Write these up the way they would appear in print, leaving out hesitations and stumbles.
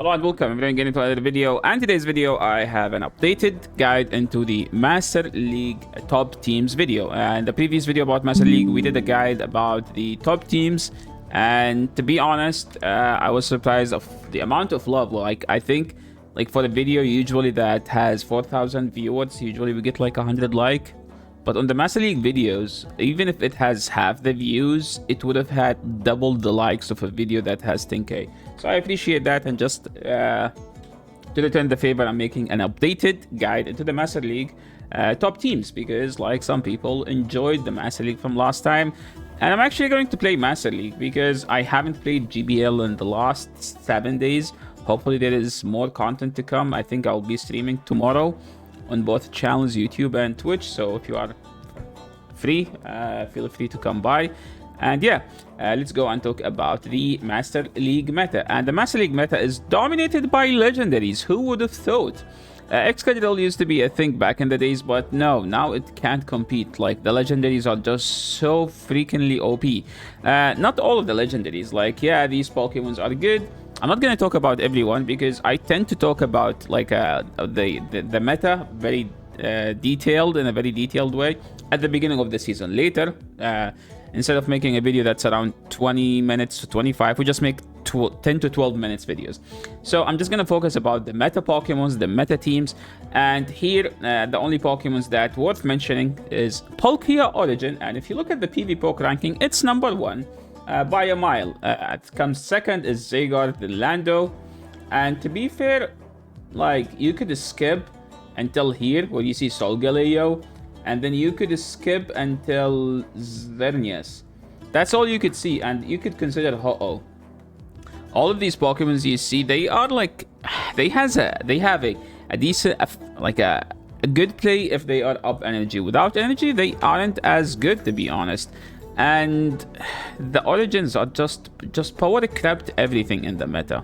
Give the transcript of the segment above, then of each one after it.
Hello and welcome everyone again into another video, and today's video I have an updated guide into the Master League top teams video. And the previous video about Master League, we did a guide about the top teams, and to be honest, I was surprised of the amount of love. Like, I think for a video usually that has 4,000 viewers, usually we get like 100 like. But on the Master League videos, even if it has half the views, it would have had double the likes of a video that has 10k. So I appreciate that, and just to return the favor, I'm making an updated guide into the Master League top teams, because like some people enjoyed the Master League from last time. And I'm actually going to play Master League because I haven't played GBL in the last 7 days. Hopefully there is more content to come. I think I'll be streaming tomorrow on both channels, YouTube and Twitch. So if you are free, feel free to come by. And yeah, let's go and talk about the Master League meta. And the Master League meta is dominated by legendaries. Who would have thought? Excadrill used to be a thing back in the days, but no, now it can't compete. Like, the legendaries are just so freakingly OP. Not all of the legendaries. Like, yeah, these Pokemons are good. I'm not going to talk about everyone because I tend to talk about like the meta very detailed, in a very detailed way at the beginning of the season. Later, instead of making a video that's around 20 minutes to 25, we just make 10 to 12 minutes videos. So I'm just going to focus about the meta Pokemons, the meta teams. And here, the only Pokemons that worth mentioning is Palkia Origin. And if you look at the PvP ranking, it's number 1. By a mile. It comes second is Zygarde, the Lando. And to be fair, like, you could skip until here where you see Solgaleo, and then you could skip until Xerneas. That's all you could see, and you could consider Ho-Oh. All of these Pokemons you see, they are like, they have a decent, like a good play if they are up energy. Without energy, they aren't as good, to be honest. And the origins are just power crept everything in the meta.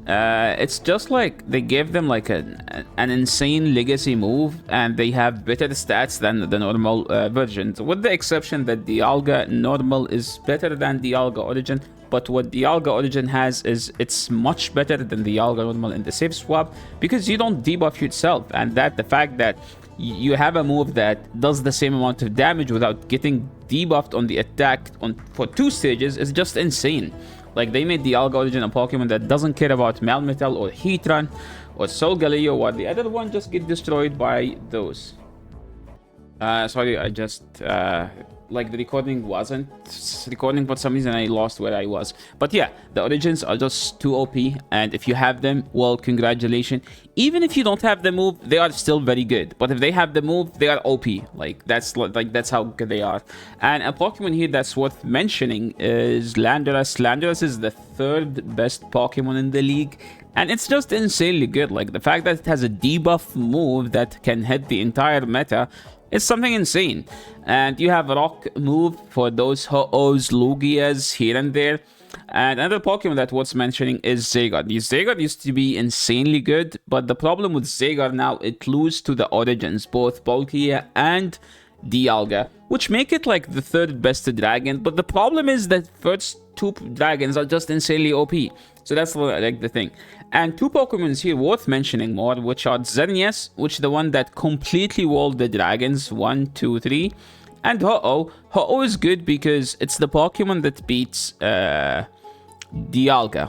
It's just like they gave them like an insane legacy move, and they have better stats than the normal versions, with the exception that Dialga normal is better than Dialga origin. But what Dialga origin has is it's much better than Dialga normal in the save swap, because you don't debuff yourself, and that the fact that you have a move that does the same amount of damage without getting debuffed on the attack for 2 stages is just insane. Like, they made the Dialga Origin a Pokemon that doesn't care about Melmetal or Heatran or Solgaleo, while the other one just get destroyed by those. Sorry, I just like, the recording wasn't recording for some reason. I lost where I was. But yeah, the origins are just too OP, and if you have them, well, congratulations. Even if you don't have the move, they are still very good. But if they have the move, they are OP. Like, that's how good they are. And a Pokemon here that's worth mentioning is Landorus. Landorus is the 3rd best Pokemon in the league, and it's just insanely good. Like, the fact that it has a debuff move that can hit the entire meta, it's something insane. And you have a rock move for those Ho-Ohs, Lugias here and there. And another Pokemon that worth mentioning is Zygarde. Zygarde used to be insanely good, but the problem with Zygarde now, it loses to the origins, both Palkia and Dialga, which make it like the 3rd best dragon. But the problem is that first 2 dragons are just insanely OP. So that's like the thing. And 2 Pokemons here worth mentioning more, which are Xerneas, which is the one that completely walled the dragons 1, 2, 3, and Ho-Oh. Ho-Oh is good because it's the Pokemon that beats Dialga.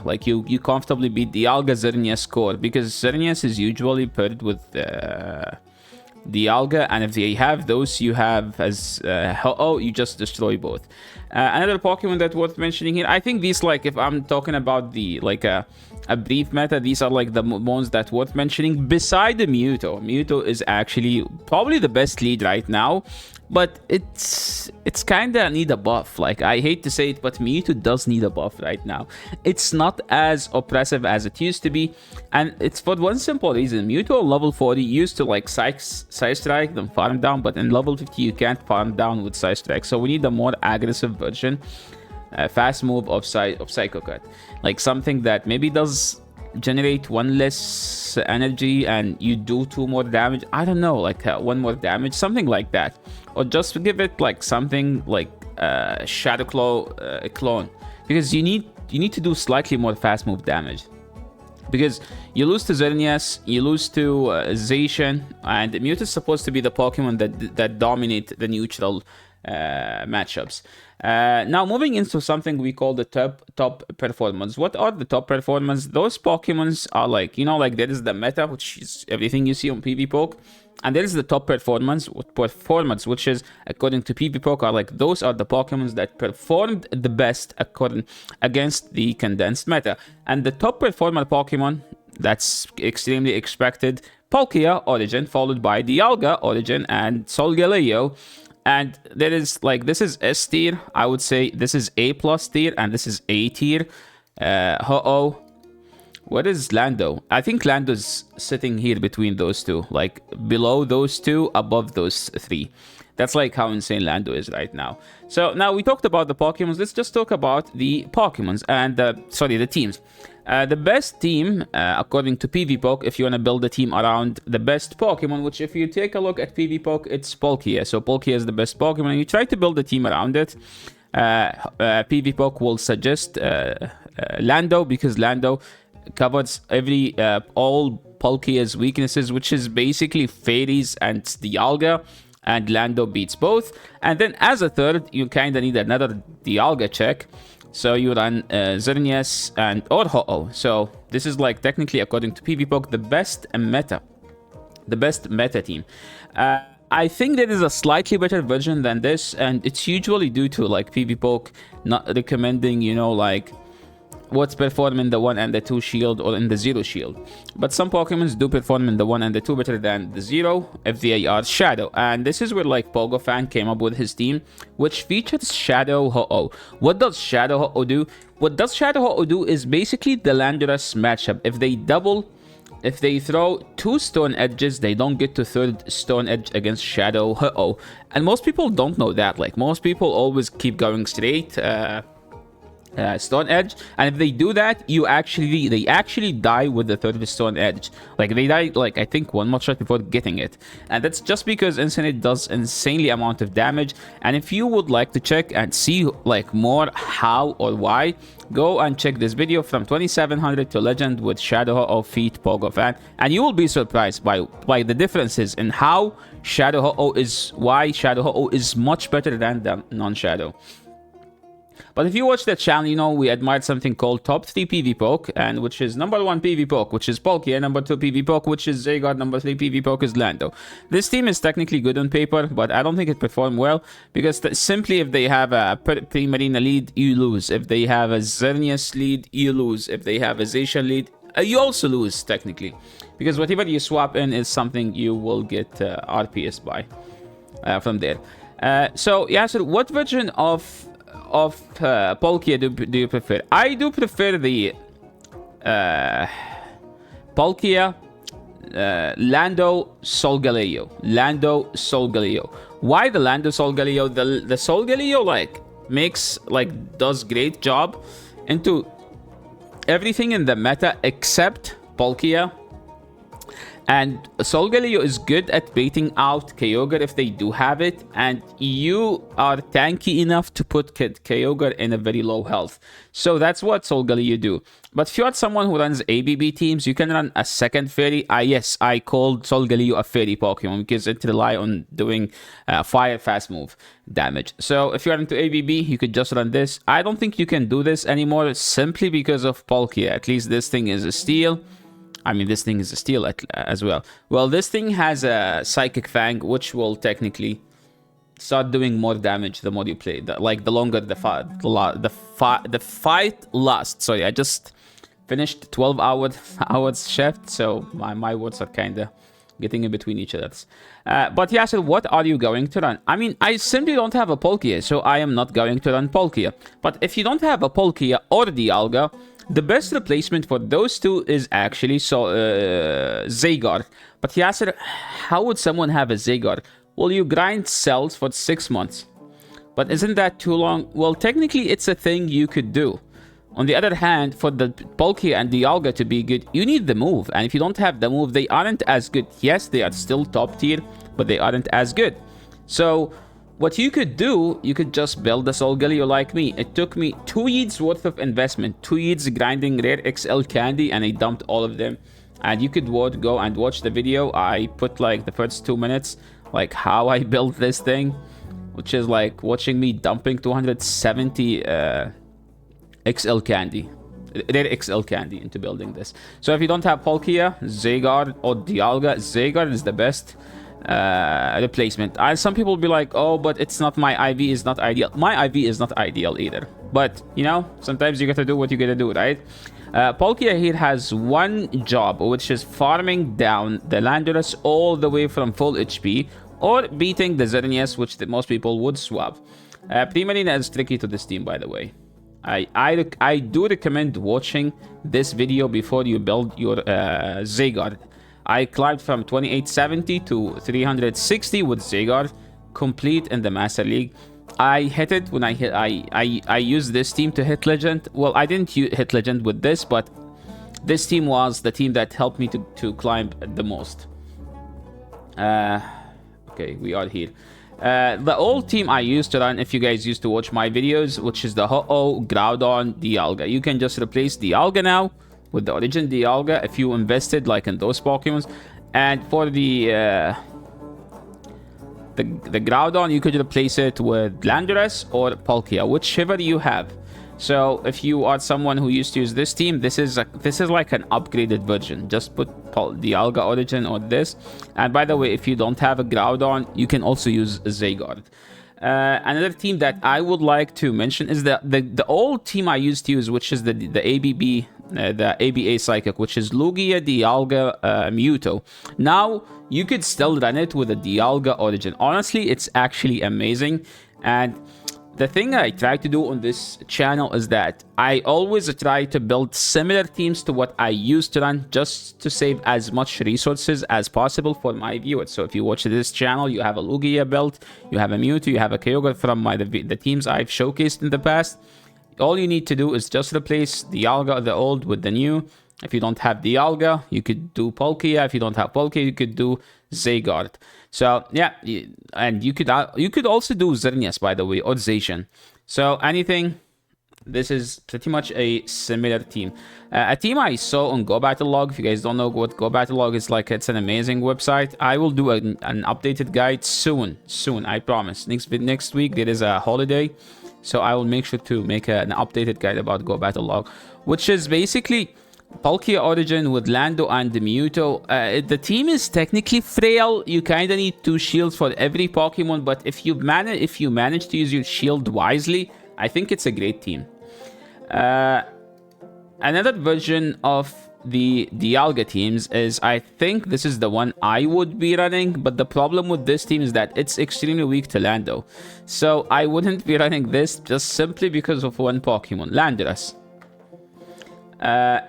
Like, you comfortably beat Dialga Xerneas core, because Xerneas is usually paired with Dialga, and if they have those, you have as Ho-Oh, you just destroy both. Another Pokemon that worth mentioning here, I think these, like, if I'm talking about the like a brief meta, these are like the ones that worth mentioning. Beside the Mewtwo is actually probably the best lead right now, but it's kinda need a buff. Like, I hate to say it, but Mewtwo does need a buff right now. It's not as oppressive as it used to be, and it's for one simple reason. Mewtwo level 40 used to like Side Strike, then farm down, but in level 50 you can't farm down with Side Strike, so we need a more aggressive version. Fast move of Psycho Cut, like something that maybe does generate 1 less energy and you do 2 more damage. I don't know, like 1 more damage, something like that, or just give it like something like Shadow Claw clone, because you need to do slightly more fast move damage. Because you lose to Xerneas, you lose to Zacian, and Mute is supposed to be the Pokemon that dominate the neutral matchups. Now moving into something we call the top performance. What are the top performance? Those Pokemons are like, you know, like there is the meta, which is everything you see on PvPoke, and there is the top performance, which is according to PvPoke are like those are the Pokemons that performed the best against the condensed meta. And the top performer Pokemon that's extremely expected, Palkia Origin, followed by Dialga Origin and Solgaleo. And there is like, this is S tier. I would say this is A+ tier, and this is A tier. Ho-Oh. What is Lando? I think Lando's sitting here between those two, like below those two, above those three. That's like how insane Lando is right now. So now we talked about the Pokemons. Let's just talk about the Pokemons and the teams. The best team, according to PvPoke, if you want to build a team around the best Pokemon, which if you take a look at PvPoke, it's Palkia. So Palkia is the best Pokemon, and you try to build a team around it. PvPoke will suggest Lando, because Lando covers all Palkia's weaknesses, which is basically Fairies and Dialga, and Lando beats both. And then as a third, you kind of need another Dialga check. So you run Xerneas or Ho-Oh. So this is like technically, according to PvPoke, the best meta team. I think there is a slightly better version than this, and it's usually due to like PvPoke not recommending, you know, like what's perform in the 1 and the 2 shield or in the 0 shield. But some Pokemons do perform in the 1 and the 2 better than the 0 if they are Shadow. And this is where like Pogofan came up with his team, which features Shadow Ho-Oh. What does Shadow Ho-Oh do? What does Shadow Ho-Oh do is basically the Landorus matchup. If they throw 2 Stone Edges, they don't get to 3rd Stone Edge against Shadow Ho-Oh. And most people don't know that. Like most people always keep going straight Stone Edge, and if they do that, they actually die with the 3rd Stone Edge. Like they die like I think 1 more shot before getting it, and that's just because Incinerate does insanely amount of damage. And if you would like to check and see like more how or why, go and check this video from 2700 to Legend with Shadow Ho-Oh feat Pogofan, and you will be surprised by the differences in how Shadow Ho-Oh is much better than the non-Shadow. But if you watch that channel, you know we admired something called Top 3 PvPoke, and which is number 1 PvPoke, which is Palkia, number 2 PvPoke, which is Zygarde, number 3 PvPoke is Lando. This team is technically good on paper, but I don't think it performed well, because simply if they have a Primarina lead, you lose. If they have a Xerneas lead, you lose. If they have a Zacian lead, you also lose, technically. Because whatever you swap in is something you will get RPS by from there. So, yeah, so what version of Palkia do you prefer? I do prefer the Palkia, Lando, Solgaleo. Why the Lando Solgaleo? The Solgaleo does great job into everything in the meta except Palkia. And Solgaleo is good at baiting out Kyogre if they do have it, and you are tanky enough to put Kyogre in a very low health. So that's what Solgaleo do. But if you are someone who runs ABB teams, you can run a second Fairy. Yes, I called Solgaleo a Fairy Pokemon because it relies on doing fire fast move damage. So if you are into ABB, you could just run this. I don't think you can do this anymore simply because of Palkia. At least this thing is a steel. I mean, this thing is a steel as well. Well, this thing has a Psychic Fang, which will technically start doing more damage the more you play. The longer the fight lasts. Sorry, I just finished 12 hours shift, so my words are kind of getting in between each other. But yeah, so what are you going to run? I mean, I simply don't have a Palkia, so I am not going to run Palkia. But if you don't have a Palkia or Dialga, the best replacement for those two is actually Zygarde. But Yasser, how would someone have a Zygarde? Well, you grind cells for 6 months. But isn't that too long? Well, technically, it's a thing you could do. On the other hand, for the Palkia and Dialga to be good, you need the move. And if you don't have the move, they aren't as good. Yes, they are still top tier, but they aren't as good. So what you could do, you could just build a Solgaleo like me. It took me 2 years worth of investment, 2 years grinding rare XL candy, and I dumped all of them. And you could go and watch the video. I put like the first 2 minutes, like how I built this thing, which is like watching me dumping 270 XL candy, rare XL candy into building this. So if you don't have Palkia, Zygarde, or Dialga, Zygarde is the best replacement. Some people will be like, oh, but it's not, my IV is not ideal. My IV is not ideal either. But, you know, sometimes you gotta do what you gotta do, right? Palkia here has one job, which is farming down the Landorus all the way from full HP, or beating the Xerneas, which most people would swap. Primarina is tricky to this team, by the way. I do recommend watching this video before you build your Zygarde. I climbed from 2870 to 360 with Zygarde, complete in the Master League. I hit it when I used this team to hit Legend. Well, I didn't hit Legend with this, but this team was the team that helped me to climb the most. Okay, we are here. The old team I used to run, if you guys used to watch my videos, which is the Ho-Oh, Groudon, Dialga. You can just replace Dialga now with the Origin Dialga if you invested like in those Pokemons. And for the Groudon, you could replace it with Landorus or Palkia, whichever you have. So if you are someone who used to use this team, this is like an upgraded version. Just put Dialga Origin or this. And by the way, if you don't have a Groudon, you can also use Zygarde. Another team that I would like to mention is the old team I used to use, which is the ABB, the ABA Psychic, which is Lugia, Dialga, Mewtwo. Now, you could still run it with a Dialga Origin. Honestly, it's actually amazing. And the thing I try to do on this channel is that I always try to build similar teams to what I used to run, just to save as much resources as possible for my viewers. So if you watch this channel, you have a Lugia build, you have a Mewtwo, you have a Kyogre from the teams I've showcased in the past. All you need to do is just replace Dialga, the old, with the new. If you don't have Dialga, you could do Palkia. If you don't have Palkia, you could do Zygarde. So yeah, and you could also do Xerneas, by the way, or Zacian. So anything, this is pretty much a similar team. A team I saw on Go Battle Log. If you guys don't know what Go Battle Log is like, it's an amazing website. I will do an updated guide soon, I promise. Next week there is a holiday, so I will make sure to make an updated guide about Go Battle Log, which is basically Palkia Origin with Lando and the Mewtwo. The team is technically frail. You kind of need 2 shields for every Pokemon, but if you manage to use your shield wisely, I think it's a great team. Another version of the Dialga teams is, I think this is the one I would be running, but the problem with this team is that it's extremely weak to Lando. So I wouldn't be running this just simply because of one Pokemon, Landorus.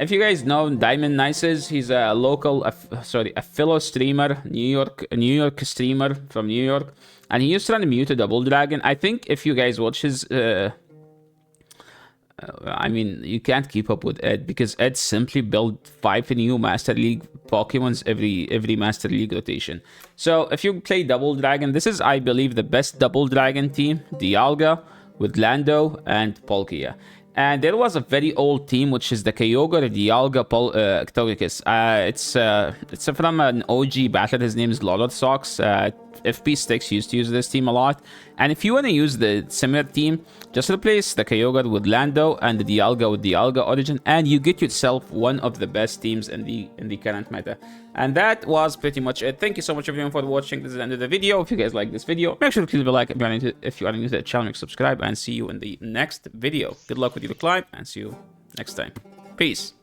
If you guys know Diamond Nices, he's a local, a fellow streamer, New York streamer from New York, and he used to run a Mewtwo Double Dragon. I think if you guys watch his, I mean, you can't keep up with Ed, because Ed simply built 5 new Master League Pokemons every Master League rotation. So if you play Double Dragon, this is, I believe, the best Double Dragon team, Dialga with Lando and Palkia. And there was a very old team, which is the Kyogre, Dialga, Togekiss. It's from an OG battler. His name is Lolot Sox. FP Sticks used to use this team a lot. And if you want to use the similar team, just replace the Kyogre with Lando and the Dialga with Dialga Origin, and you get yourself one of the best teams in the current meta. And that was pretty much it. Thank you so much everyone for watching. This is the end of the video. If you guys like this video, make sure to leave a like. If you are new to the channel, subscribe, and see you in the next video. Good luck with your climb, and see you next time. Peace.